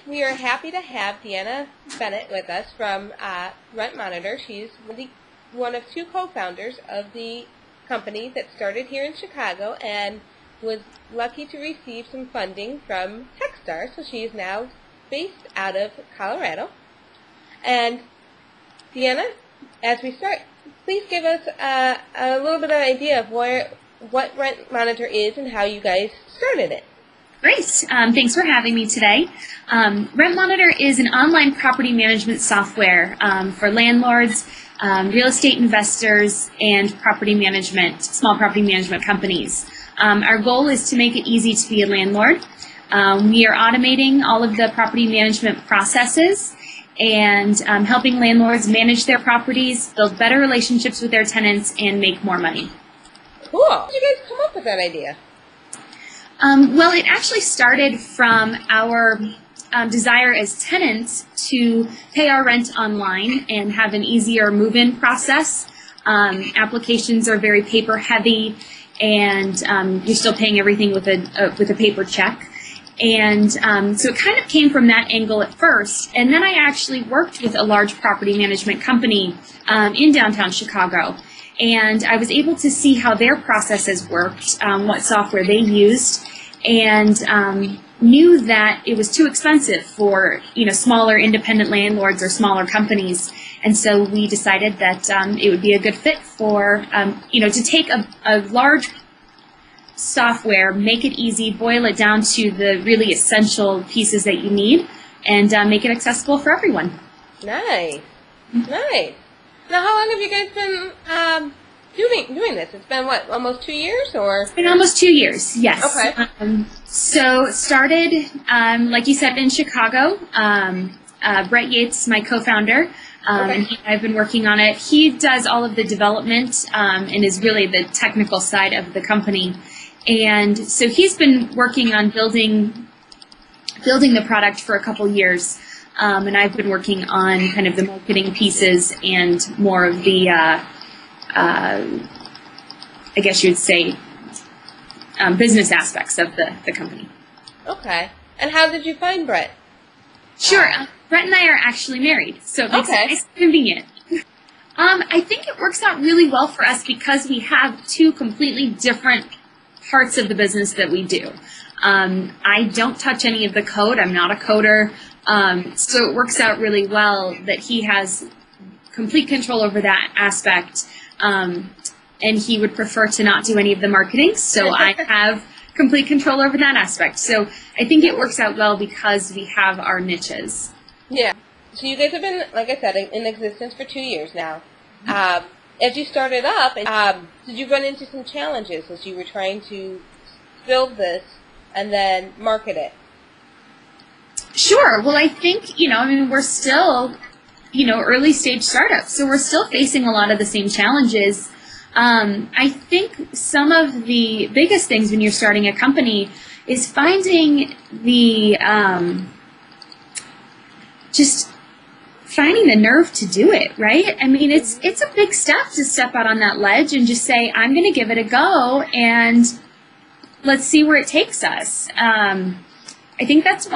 we are happy to have Deanna Bennett with us from RentMonitor. She's one of two co-founders of the company that started here in Chicago and was lucky to receive some funding from Techstars, so she is now based out of Colorado. And Deanna, as we start, please give us a little bit of an idea of what RentMonitor is and how you guys started it. Great. Thanks for having me today. RentMonitor is an online property management software for landlords, real estate investors, and small property management companies. Our goal is to make it easy to be a landlord. We are automating all of the property management processes and helping landlords manage their properties, build better relationships with their tenants, and make more money. Cool. How did you guys come up with that idea? Well, it actually started from our desire as tenants to pay our rent online and have an easier move-in process. Applications are very paper-heavy, and you're still paying everything with a paper check. And so it kind of came from that angle at first. And then I actually worked with a large property management company in downtown Chicago. And I was able to see how their processes worked, what software they used, and knew that it was too expensive for smaller independent landlords or smaller companies. And so we decided that it would be a good fit for to take a large software, make it easy, boil it down to the really essential pieces that you need, and make it accessible for everyone. Nice, nice. Now, how long have you guys been doing this? It's been, what, almost 2 years, or? It's been almost 2 years, yes. Okay. So started, like you said, in Chicago. Brett Yates, my co-founder, Okay. and I've been working on it. He does all of the development and is really the technical side of the company. And so he's been working on building the product for a couple years. And I've been working on kind of the marketing pieces and more of the, I guess you would say, business aspects of the company. Okay. And how did you find Brett? Sure. Brett and I are actually married, so it makes it nice and convenient. I think it works out really well for us because we have two completely different parts of the business that we do. I don't touch any of the code. I'm not a coder. So it works out really well that he has complete control over that aspect, and he would prefer to not do any of the marketing, so I have complete control over that aspect. So I think it works out well because we have our niches. Yeah. So you guys have been, like I said, in existence for 2 years now. As you started up, did you run into some challenges as you were trying to build this and then market it? Sure. Well, I think, we're still, early stage startups, so we're still facing a lot of the same challenges. I think some of the biggest things when you're starting a company is finding just finding the nerve to do it, right? I mean, it's a big step to step out on that ledge and just say, I'm going to give it a go, and let's see where it takes us. I think that's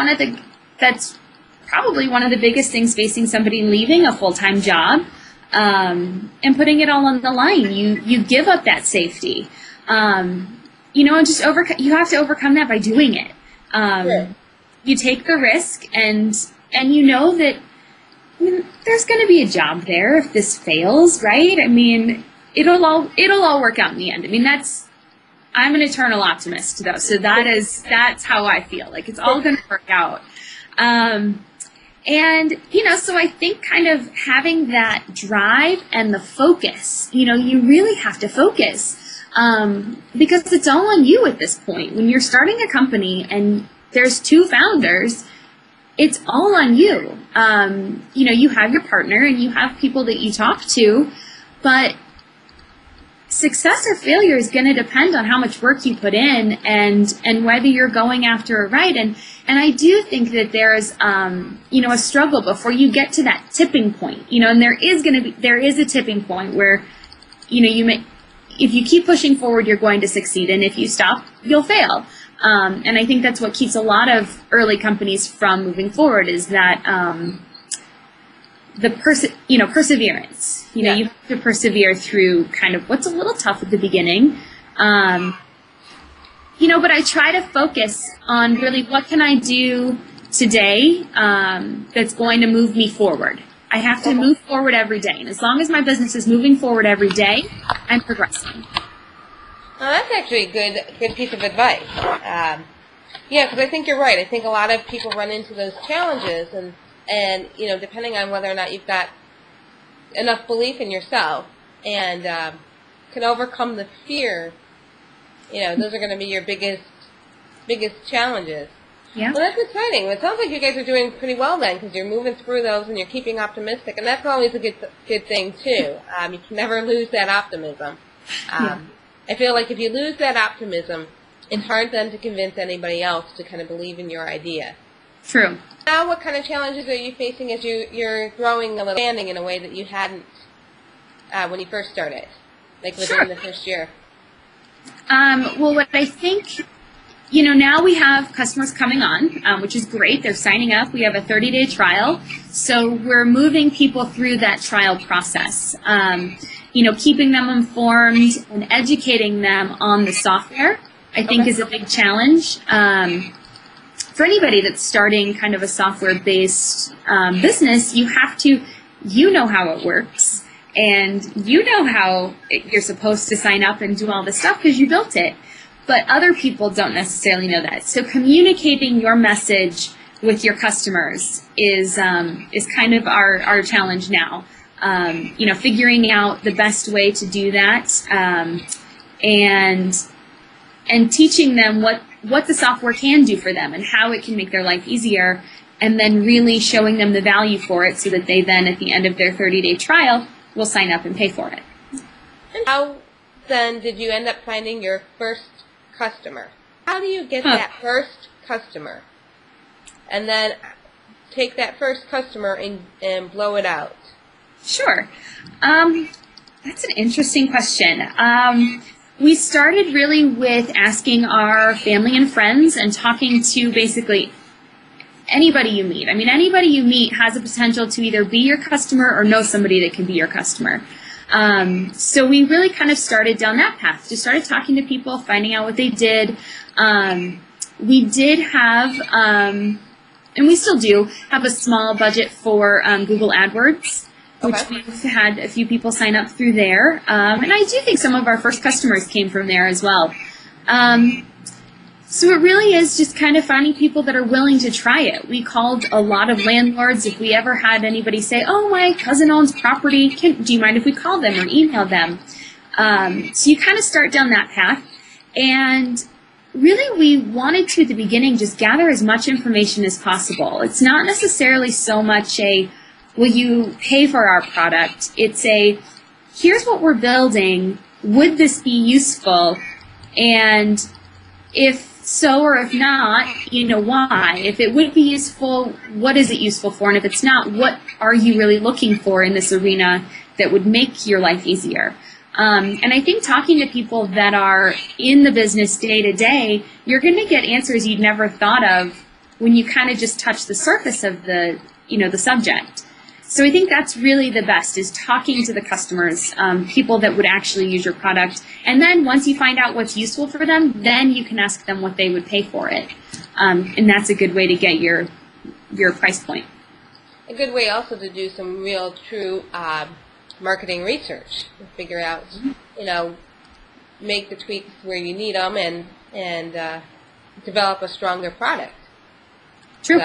probably one of the biggest things facing somebody leaving a full-time job and putting it all on the line. You give up that safety, and just you have to overcome that by doing it. Sure. You take the risk, and you know that there's going to be a job there if this fails, right? I mean, it'll all work out in the end. I mean, I'm an eternal optimist, though, so that's how I feel. Like, it's all going to work out. And, so I think kind of having that drive and the focus, you really have to focus, because it's all on you at this point. When you're starting a company and there's two founders, it's all on you. You have your partner and you have people that you talk to, but success or failure is going to depend on how much work you put in and whether you're going after it right. And I do think that there's a struggle before you get to that tipping point. And there is a tipping point where if you keep pushing forward, you're going to succeed, and if you stop, you'll fail. And I think that's what keeps a lot of early companies from moving forward is that perseverance. You know, you have to persevere through kind of what's a little tough at the beginning. But I try to focus on really what can I do today that's going to move me forward. I have to move forward every day. And as long as my business is moving forward every day, I'm progressing. Well, that's actually a good piece of advice. Because I think you're right. I think a lot of people run into those challenges, and depending on whether or not you've got enough belief in yourself and can overcome the fear, those are going to be your biggest challenges. Yeah. Well, that's exciting. It sounds like you guys are doing pretty well then, because you're moving through those and you're keeping optimistic, and that's always a good thing too. You can never lose that optimism. I feel like if you lose that optimism, it's hard then to convince anybody else to kind of believe in your idea. True. Now, what kind of challenges are you facing as you're growing a little, expanding in a way that you hadn't when you first started, like within the first year? Well, what I think, now we have customers coming on, which is great. They're signing up. We have a 30-day trial. So we're moving people through that trial process, keeping them informed and educating them on the software, I think is a big challenge. For anybody that's starting kind of a software-based business, you have to, how it works. And how you're supposed to sign up and do all this stuff because you built it. But other people don't necessarily know that. So communicating your message with your customers is kind of our challenge now. Figuring out the best way to do that and teaching them what the software can do for them and how it can make their life easier, and then really showing them the value for it so that they then, at the end of their 30-day trial, will sign up and pay for it. And how then did you end up finding your first customer? How do you get that first customer and then take that first customer and blow it out? Sure. That's an interesting question. We started really with asking our family and friends and talking to basically anybody you meet. I mean, anybody you meet has a potential to either be your customer or know somebody that can be your customer. So we really kind of started down that path. Just started talking to people, finding out what they did. We did have, and we still do, have a small budget for Google AdWords, which we've had a few people sign up through there. And I do think some of our first customers came from there as well. So it really is just kind of finding people that are willing to try it. We called a lot of landlords. If we ever had anybody say, oh, my cousin owns property, do you mind if we call them or email them? So you kind of start down that path. And really we wanted to, at the beginning, just gather as much information as possible. It's not necessarily so much a, will you pay for our product? It's a, here's what we're building. Would this be useful? And if so or if not, why? If it would be useful, what is it useful for? And if it's not, what are you really looking for in this arena that would make your life easier? And I think talking to people that are in the business day to day, you're going to get answers you'd never thought of when you kind of just touch the surface of the subject. So I think that's really the best, is talking to the customers, people that would actually use your product. And then once you find out what's useful for them, then you can ask them what they would pay for it. And that's a good way to get your price point. A good way also to do some real, true marketing research and figure out, make the tweaks where you need them and develop a stronger product. True.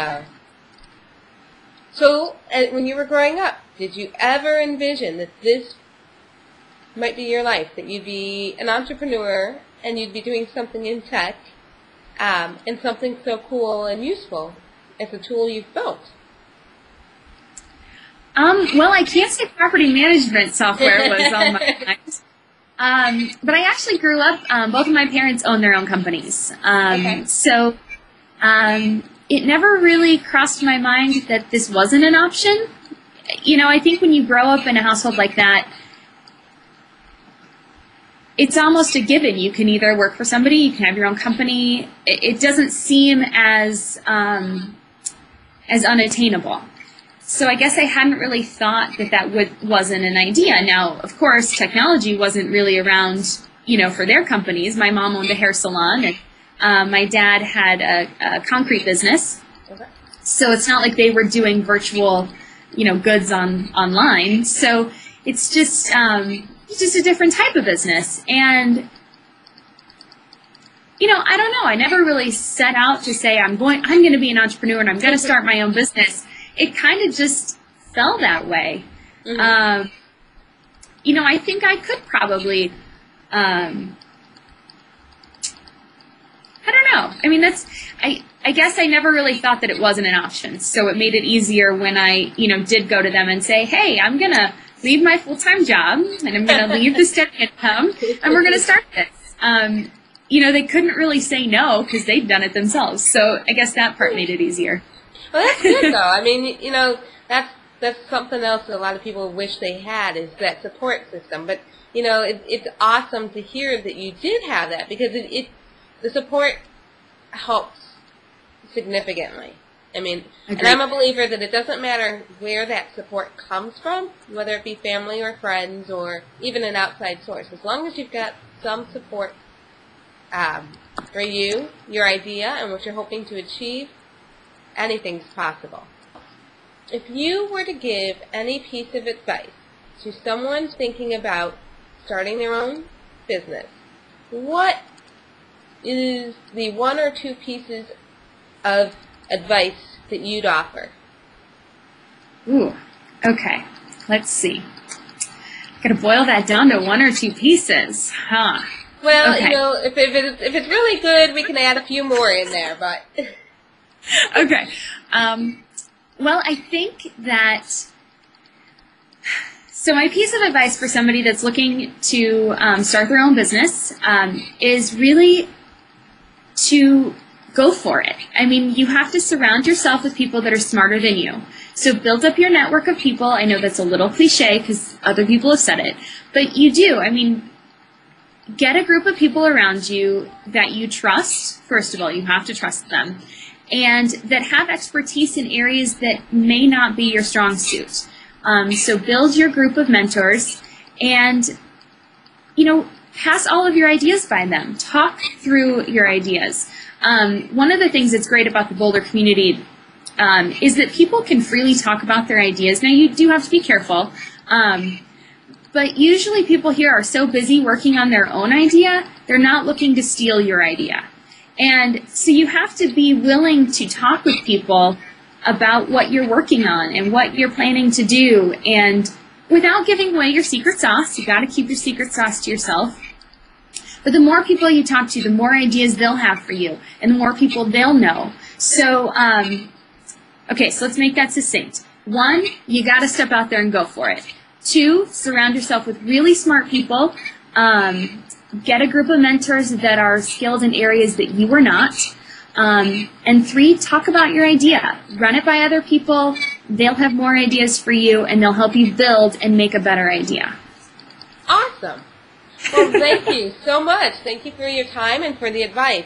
So, when you were growing up, did you ever envision that this might be your life, that you'd be an entrepreneur and you'd be doing something in tech and something so cool and useful as the tool you've built? Well, I can't say property management software was on my mind. But I actually grew up, both of my parents own their own companies. So it never really crossed my mind that this wasn't an option. I think when you grow up in a household like that, it's almost a given. You can either work for somebody, you can have your own company. It doesn't seem as unattainable. So I guess I hadn't really thought that wasn't an idea. Now, of course, technology wasn't really around, for their companies. My mom owned a hair salon, and my dad had a concrete business. Okay. So it's not like they were doing virtual, goods online. So it's just a different type of business. And I don't know. I never really set out to say I'm going to be an entrepreneur and I'm going to start my own business. It kind of just fell that way. Mm-hmm. I think I could probably, I don't know. I mean, I guess I never really thought that it wasn't an option. So it made it easier when I, did go to them and say, hey, I'm going to leave my full-time job and I'm going to leave the steady income and we're going to start this. They couldn't really say no because they'd done it themselves. So I guess that part made it easier. Well, that's good, though. I mean, that's something else that a lot of people wish they had is that support system. But, it's awesome to hear that you did have that because the support helps significantly. I mean, Agreed. And I'm a believer that it doesn't matter where that support comes from, whether it be family or friends or even an outside source. As long as you've got some support for you, your idea, and what you're hoping to achieve, anything's possible. If you were to give any piece of advice to someone thinking about starting their own business, what is the one or two pieces of advice that you'd offer? Ooh, okay. Let's see. Got to boil that down to one or two pieces, huh? Well, okay. If it's really good, we can add a few more in there, but... Okay. Well, I think that, so my piece of advice for somebody that's looking to start their own business is really to go for it. I mean, you have to surround yourself with people that are smarter than you. So build up your network of people. I know that's a little cliche because other people have said it, but you do. I mean, get a group of people around you that you trust. First of all, you have to trust them. And that have expertise in areas that may not be your strong suit. So build your group of mentors and, pass all of your ideas by them. Talk through your ideas. One of the things that's great about the Boulder community is that people can freely talk about their ideas. Now, you do have to be careful. But usually people here are so busy working on their own idea, they're not looking to steal your idea. And so you have to be willing to talk with people about what you're working on and what you're planning to do, and without giving away your secret sauce. You got to keep your secret sauce to yourself. But the more people you talk to, the more ideas they'll have for you, and the more people they'll know. So, okay, so let's make that succinct. 1, you got to step out there and go for it. 2, surround yourself with really smart people. Get a group of mentors that are skilled in areas that you are not. And 3, talk about your idea. Run it by other people. They'll have more ideas for you, and they'll help you build and make a better idea. Awesome. Well, thank you so much. Thank you for your time and for the advice.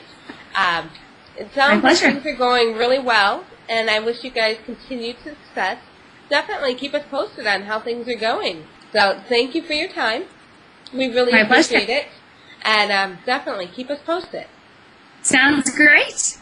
It sounds like things are going really well, and I wish you guys continued success. Definitely keep us posted on how things are going. So thank you for your time. We really appreciate it. And definitely keep us posted. Sounds great.